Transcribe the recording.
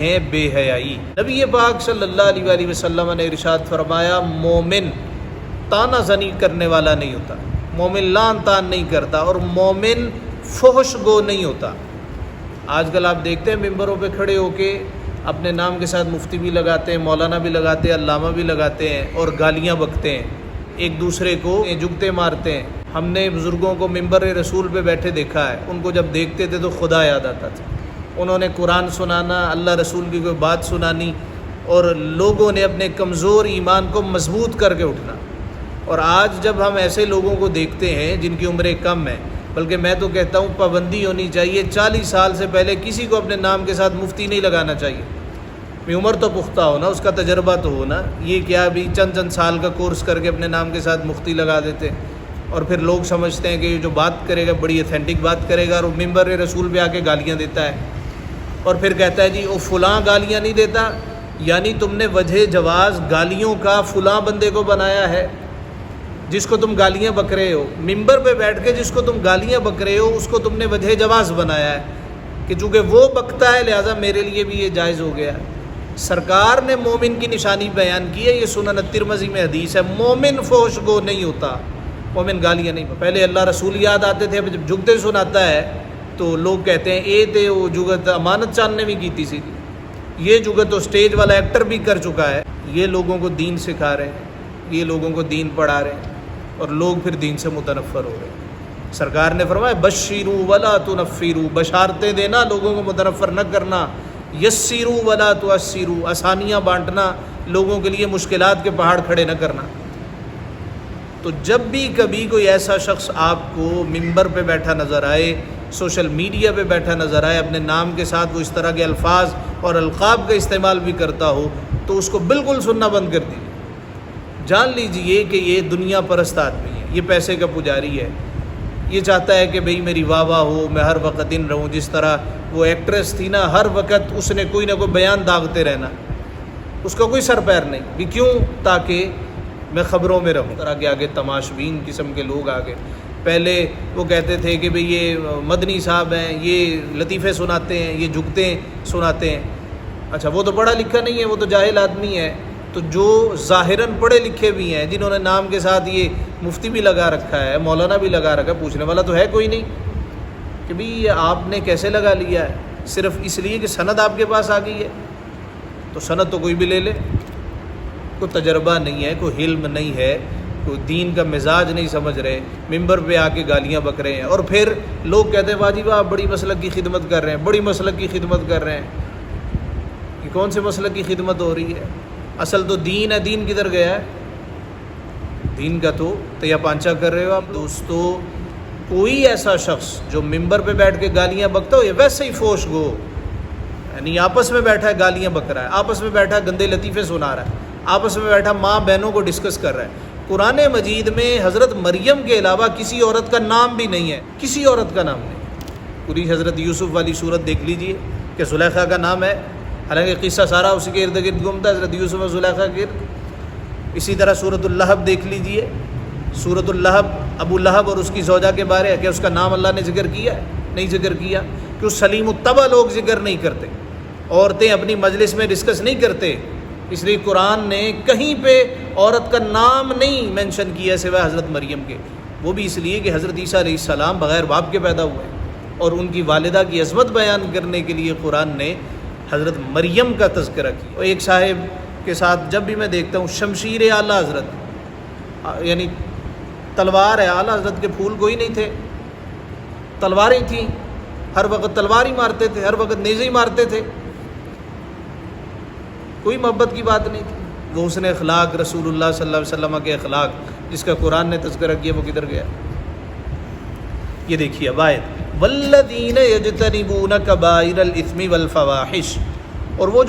ہیں بے حیائی۔ نبی پاک صلی اللہ علیہ وآلہ وسلم نے ارشاد فرمایا مومن تانا زنی کرنے والا نہیں ہوتا، مومن لان تان نہیں کرتا، اور مومن فحش گو نہیں ہوتا۔ آج کل آپ دیکھتے ہیں ممبروں پہ کھڑے ہو کے اپنے نام کے ساتھ مفتی بھی لگاتے ہیں، مولانا بھی لگاتے ہیں، علامہ بھی لگاتے ہیں، اور گالیاں بکتے ہیں، ایک دوسرے کو جگتے مارتے ہیں۔ ہم نے بزرگوں کو ممبر رسول پہ بیٹھے دیکھا ہے، ان کو جب دیکھتے تھے تو خدا یاد آتا تھا۔ انہوں نے قرآن سنانا، اللہ رسول کی کوئی بات سنانی، اور لوگوں نے اپنے کمزور ایمان کو مضبوط کر کے اٹھنا۔ اور آج جب ہم ایسے لوگوں کو دیکھتے ہیں جن کی عمریں کم ہیں، بلکہ میں تو کہتا ہوں پابندی ہونی چاہیے، 40 سال سے پہلے کسی کو اپنے نام کے ساتھ مفتی نہیں لگانا چاہیے۔ عمر تو پختہ ہونا، اس کا تجربہ تو ہونا، یہ کیا ابھی چند سال کا کورس کر کے اپنے نام کے ساتھ مفتی لگا دیتے، اور پھر لوگ سمجھتے ہیں کہ یہ جو بات کرے گا بڑی ایتھینٹک بات کرے گا، اور وہ ممبر رسول پہ آ کے گالیاں دیتا ہے، اور پھر کہتا ہے جی وہ فلاں گالیاں نہیں دیتا، یعنی تم نے وجہ جواز گالیوں کا فلاں بندے کو بنایا ہے جس کو تم گالیاں بک رہے ہو۔ ممبر پہ بیٹھ کے جس کو تم گالیاں بک رہے ہو اس کو تم نے وجہ جواز بنایا ہے کہ چونکہ وہ بکتا ہے لہٰذا میرے لیے بھی یہ جائز ہو گیا۔ سرکار نے مومن کی نشانی بیان کی ہے، یہ سنن ترمذی میں حدیث ہے، مومن فحش گو نہیں ہوتا، مومن گالیاں نہیں۔ پہلے اللہ رسول یاد آتے تھے، اب جب جگتے سناتا ہے تو لوگ کہتے ہیں اے تے وہ جگت امانت چاند نے بھی کی تھی، سی یہ جگت تو اسٹیج والا ایکٹر بھی کر چکا ہے۔ یہ لوگوں کو دین سکھا رہے ہیں، یہ لوگوں کو دین پڑھا رہے ہیں، اور لوگ پھر دین سے متنفر ہو رہے ہیں۔ سرکار نے فرمایا بشروا ولا تنفروا، بشارتیں دینا، لوگوں کو متنفر نہ کرنا، یسروا ولا تعسروا، آسانیاں بانٹنا، لوگوں کے لیے مشکلات کے پہاڑ کھڑے نہ کرنا۔ تو جب بھی کبھی کوئی ایسا شخص آپ کو ممبر پہ بیٹھا نظر آئے، سوشل میڈیا پہ بیٹھا نظر آئے، اپنے نام کے ساتھ وہ اس طرح کے الفاظ اور القاب کا استعمال بھی کرتا ہو، تو اس کو بالکل سننا بند کر دیجیے۔ جان لیجئے کہ یہ دنیا پرست آدمی ہے، یہ پیسے کا پجاری ہے، یہ چاہتا ہے کہ بھئی میری واہ واہ ہو، میں ہر وقت دن رہوں۔ جس طرح وہ ایکٹریس تھی نا، ہر وقت اس نے کوئی نہ کوئی بیان داغتے رہنا، اس کا کوئی سر پیر نہیں بھی، کیوں؟ تاکہ میں خبروں میں رہوں۔ طرح کے آگے تماشبین قسم کے لوگ آگے، پہلے وہ کہتے تھے کہ بھئی یہ مدنی صاحب ہیں، یہ لطیفے سناتے ہیں، یہ جھکتے سناتے ہیں۔ اچھا وہ تو پڑھا لکھا نہیں ہے، وہ تو جاہل آدمی ہے۔ تو جو ظاہراً پڑھے لکھے بھی ہیں، جنہوں نے نام کے ساتھ یہ مفتی بھی لگا رکھا ہے، مولانا بھی لگا رکھا ہے، پوچھنے والا تو ہے کوئی نہیں کہ بھئی یہ آپ نے کیسے لگا لیا ہے؟ صرف اس لیے کہ سند آپ کے پاس آ گئی ہے، تو سند تو کوئی بھی لے لے۔ کوئی تجربہ نہیں ہے، کوئی علم نہیں ہے، کوئی دین کا مزاج نہیں سمجھ رہے، ممبر پہ آ کے گالیاں بک رہے ہیں، اور پھر لوگ کہتے ہیں واجب آپ بڑی مسلک کی خدمت کر رہے ہیں، بڑی مسلک کی خدمت کر رہے ہیں۔ یہ کون سے مسلک کی خدمت ہو رہی ہے؟ اصل تو دین ہے، دین کدھر گیا ہے؟ دین کا تو تیا پانچا کر رہے ہو آپ۔ دوستو، کوئی ایسا شخص جو ممبر پہ بیٹھ کے گالیاں بکتا ہو، یہ ویسے ہی فوش گو، یعنی آپس میں بیٹھا ہے گالیاں بک رہا ہے، آپس میں بیٹھا گندے لطیفے سنا رہا ہے، آپس میں بیٹھا ماں بہنوں کو ڈسکس کر رہا ہے۔ قرآن مجید میں حضرت مریم کے علاوہ کسی عورت کا نام بھی نہیں ہے، کسی عورت کا نام نہیں۔ پوری حضرت یوسف والی صورت دیکھ لیجئے کہ زلیخا کا نام ہے، حالانکہ قصہ سارا اسی کے ارد گرد گھومتا ہے، حضرت یوسف اور زلیخا کے ارد۔ اسی طرح سورۃ اللہب دیکھ لیجئے، سورۃ اللہب ابو لہب اور اس کی زوجہ کے بارے ہے کہ اس کا نام اللہ نے ذکر کیا ہے؟ نہیں ذکر کیا، کہ اس سلیم الطبع لوگ ذکر نہیں کرتے، عورتیں اپنی مجلس میں ڈسکس نہیں کرتے، اس لیے قرآن نے کہیں پہ عورت کا نام نہیں مینشن کیا سوائے حضرت مریم کے۔ وہ بھی اس لیے کہ حضرت عیسیٰ علیہ السلام بغیر باپ کے پیدا ہوئے، اور ان کی والدہ کی عظمت بیان کرنے کے لیے قرآن نے حضرت مریم کا تذکرہ کیا۔ اور ایک صاحب کے ساتھ جب بھی میں دیکھتا ہوں شمشیر اعلیٰ حضرت، یعنی تلوار ہے، اعلیٰ حضرت کے پھول کوئی نہیں تھے، تلواریں تھیں، ہر وقت تلوار ہی مارتے تھے، ہر وقت نیزے ہی مارتے تھے، کوئی محبت کی بات نہیں تھی۔ وہ حسن اخلاق، رسول اللہ صلی اللہ علیہ وسلم کے اخلاق جس کا قرآن نے تذکرہ کیا، وہ کدھر گیا؟ یہ دیکھیے اب آیت، والذین یجتنبون کبائر الاثم والفواحش، اور وہ جو